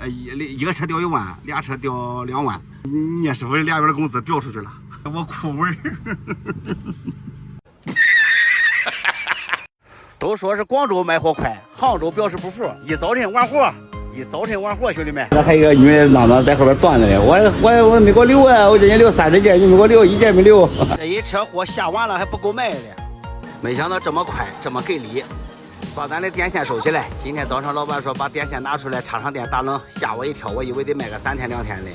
一个车掉1万，俩车掉2万，聂师傅2月的工资掉出去了，我哭味儿。都说是广州卖货快，杭州表示不服，一早晨完货，兄弟们。那还有一个女的嚷嚷在后边断着呢，我没给我留啊，我这人留30件，你没给我留1件没留。这一车货下完了还不够卖的，没想到这么快，这么给力。把咱的电线收起来。今天早上老板说把电线拿出来插上电打冷，吓我一跳，我以为得卖个3天2天的。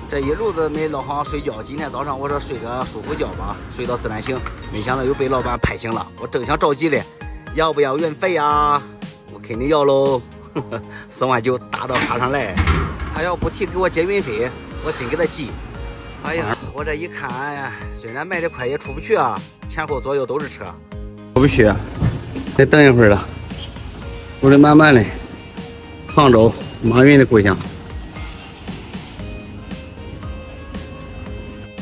这一路子没老好睡觉，今天早上我说睡个舒服觉吧，睡到自然醒，没想到又被老板拍醒了。我正想着急嘞，要不要运费啊？我肯定要喽，4万9打到卡上来。他要不提给我结运费，我真给他急。哎呀，我这一看，哎呀，虽然卖的快也出不去啊，前后左右都是车，出不去，得等一会儿了。我得慢慢的，杭州马云的故乡。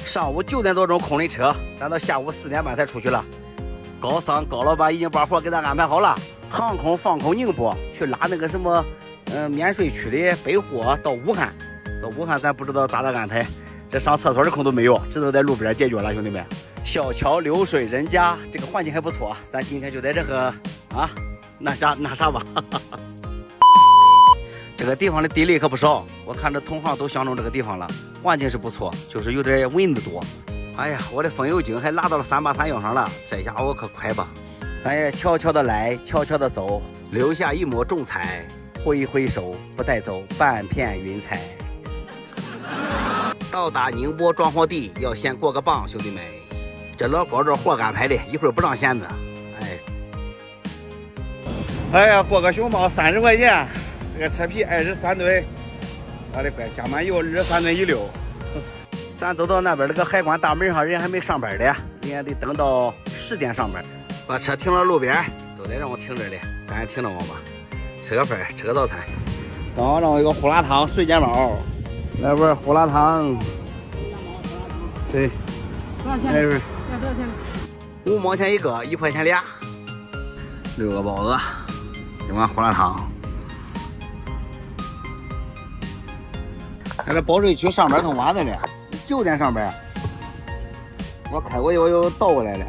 上午9点多钟空的车，咱到下午4点半才出去了。高桑高老板已经把活给咱安排好了，航空放空宁波去拉那个什么免税区的备货到武汉。到武汉咱不知道咋安排，这上厕所的空都没有，只能在路边解决了，兄弟们。小桥流水人家，这个环境还不错，咱今天就在这个那啥吧。这个地方的地雷可不少，我看这同行都相中这个地方了，环境是不错，就是有点蚊子多。哎呀，我的风油精还拉到了383用上了，这家伙可快吧！咱也悄悄的来，悄悄的走，留下一抹重彩，挥挥手不带走半片云彩。到达宁波装货地要先过个磅，兄弟们，这老高这货安排的，一会儿不让闲着。哎呀，过个熊猫30块钱，这个车皮23吨，我的乖，加满油23吨1.6。咱走到那边那个海关大门上，人还没上班的，人家得等到10点上班。把车停到路边，都得让我停这里，咱也停着我吧，吃个饭，吃个早餐。刚刚让我一个胡辣汤水煎包，来碗胡辣汤。对，多少钱？来份。要多少钱？5毛钱一个，1块钱俩。6个包子，一碗胡辣汤。在这保税区上班挺晚的了，9点上班。我开过油又倒过来了。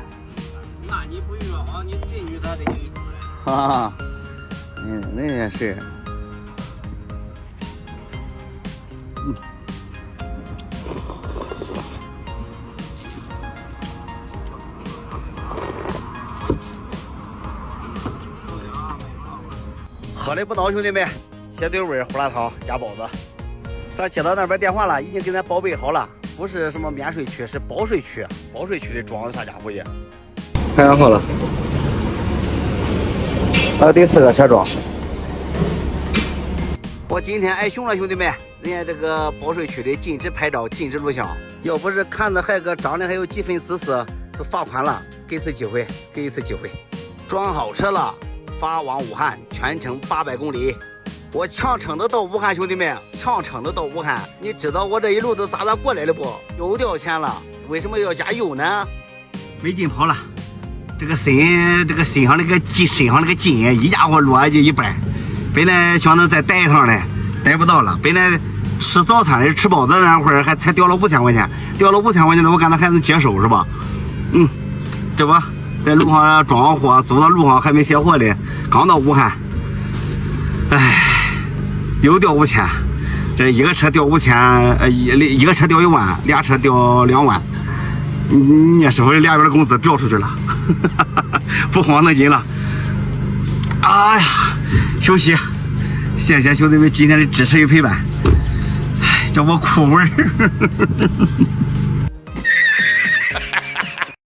那你不约好，你进去他得给你出来。哈哈，那也是。喝的不孬，兄弟们，铁对味胡辣汤加包子。咱接到那边电话了，已经给咱报备好了，不是什么免税区，是保税区。保税区的装的啥家伙也？拍完好了，还有第4个车装。我今天挨熊了，兄弟们，人家这个保税区的禁止拍照，禁止录像，要不是看着还个长得还有几分姿色，都罚款了。给一次机会，给一次机会。装好车了，发往武汉，全程800公里。我强撑的到武汉，兄弟们，强撑的到武汉。你知道我这一路子咋过来的不？又掉钱了，为什么要加油呢？没劲跑了，这个身上那个筋一家伙落下去一半，本来想着再逮一趟呢，逮不到了。本来吃早餐的吃包子那会儿还才掉了5000块钱，掉了5000块钱的我感觉还能接受是吧？这不在路上装完货，走到路上还没卸货的，刚到武汉，又掉5000，这一个车掉5000，一个车掉1万，俩车掉2万，聂师傅2月的工资掉出去了，不慌能紧了。哎呀，休息，谢谢兄弟们今天的支持与陪伴，叫我哭味儿。